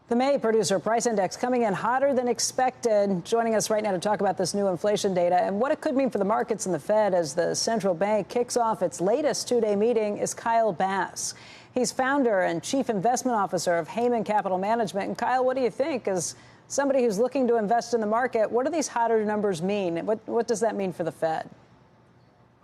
The May producer price index coming in hotter than expected. Joining us right now to talk about this new inflation data and what it could mean for the markets and the Fed as the central bank kicks off its latest two-day meeting is Kyle Bass. He's founder and chief investment officer of Heyman Capital Management. And Kyle, what do you think? As somebody who's looking to invest in the market, what do these hotter numbers mean? What does that mean for the Fed?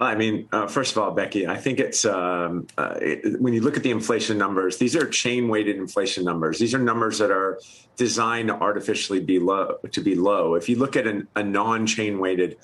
I mean, first of all, Becky, I think it's when you look at the inflation numbers, these are chain-weighted inflation numbers. These are numbers that are designed to artificially be low. If you look at a non-chain-weighted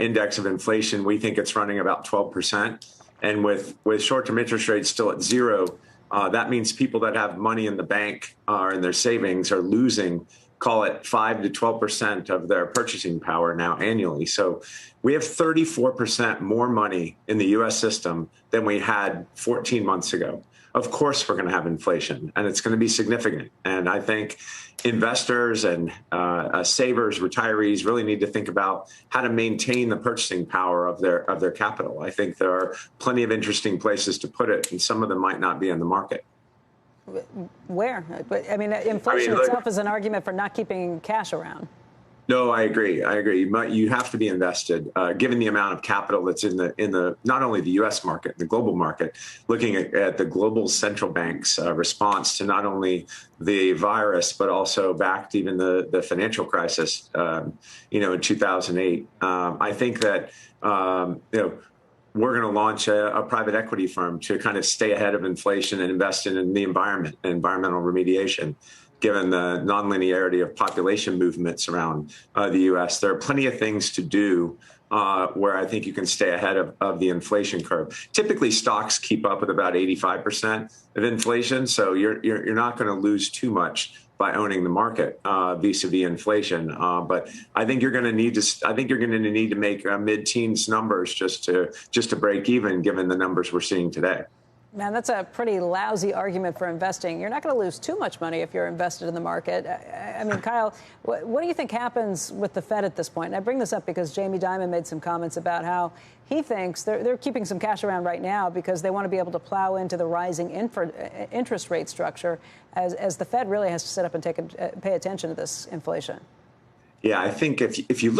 index of inflation, we think it's running about 12%. And with short-term interest rates still at zero, that means people that have money in the bank or in their savings are losing, call it 5 to 12% of their purchasing power now annually. So we have 34% more money in the U.S. system than we had 14 months ago. Of course, we're going to have inflation, and it's going to be significant. And I think investors and savers, retirees really need to think about how to maintain the purchasing power of their capital. I think there are plenty of interesting places to put it, and some of them might not be in the market. Where? I mean, inflation itself is an argument for not keeping cash around. No, I agree. You have to be invested, given the amount of capital that's in the not only the U.S. market, the global market. Looking at the global central bank's response to not only the virus but also back to even the financial crisis, in 2008. I think that we're going to launch a private equity firm to kind of stay ahead of inflation and invest in the environment and environmental remediation. Given the nonlinearity of population movements around the U.S., there are plenty of things to do where I think you can stay ahead of the inflation curve. Typically, stocks keep up with about 85% of inflation, so you're not going to lose too much by owning the market vis-a-vis inflation. But I think you're going to need to make mid-teens numbers just to break even, given the numbers we're seeing today. Man, that's a pretty lousy argument for investing. You're not going to lose too much money if you're invested in the market. I mean, Kyle, what do you think happens with the Fed at this point? And I bring this up because Jamie Dimon made some comments about how he thinks they're keeping some cash around right now because they want to be able to plow into the rising interest rate structure as the Fed really has to sit up and pay attention to this inflation. Yeah, I think if you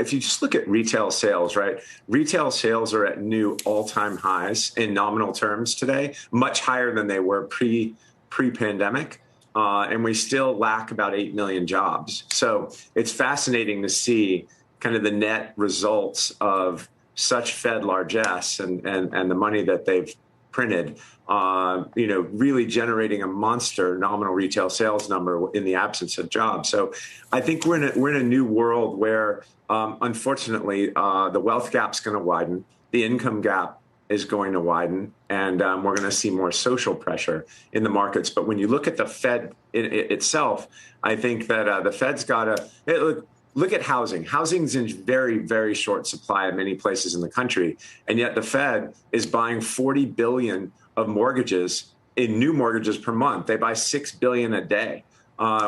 just look at retail sales, right? Retail sales are at new all-time highs in nominal terms today, much higher than they were pre-pandemic. And we still lack about 8 million jobs. So it's fascinating to see kind of the net results of such Fed largesse and the money that they've printed, really generating a monster nominal retail sales number in the absence of jobs. So I think we're in a new world where, unfortunately, the wealth gap's going to widen, the income gap is going to widen, and we're going to see more social pressure in the markets. But when you look at the Fed itself, I think that the Fed's got to look at housing. Housing's in very, very short supply in many places in the country. And yet the Fed is buying 40 billion of mortgages in new mortgages per month. They buy 6 billion a day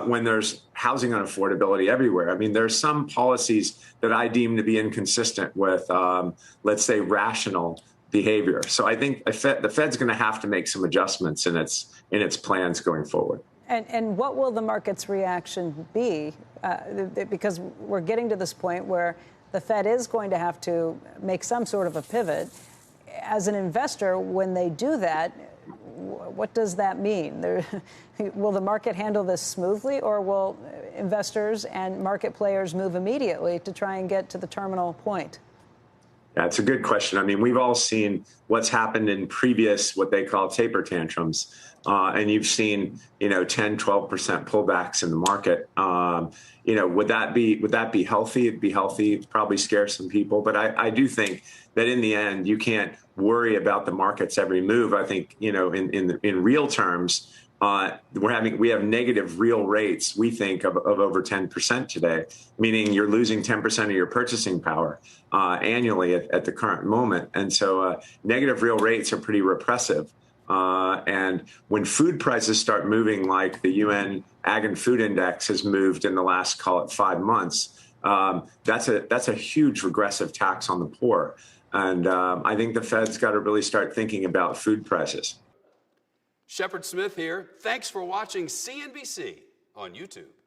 when there's housing unaffordability everywhere. I mean, there's some policies that I deem to be inconsistent with, let's say, rational behavior. So I think the Fed's going to have to make some adjustments in its plans going forward. And what will the market's reaction be? Because we're getting to this point where the Fed is going to have to make some sort of a pivot. As an investor, when they do that, what does that mean? Will the market handle this smoothly, or will investors and market players move immediately to try and get to the terminal point? Yeah, it's a good question. I mean, we've all seen what's happened in previous, what they call taper tantrums. And you've seen, 10, 12% pullbacks in the market. Would that be healthy? It'd be healthy. It'd probably scare some people. But I do think that in the end, you can't worry about the market's every move. I think, in real terms, we have negative real rates, we think, of over 10% today, meaning you're losing 10% of your purchasing power annually at the current moment. And so negative real rates are pretty repressive. And when food prices start moving like the UN Ag and Food Index has moved in the last, call it 5 months, that's a huge regressive tax on the poor. And I think the Fed's got to really start thinking about food prices. Shepard Smith here. Thanks for watching CNBC. on YouTube.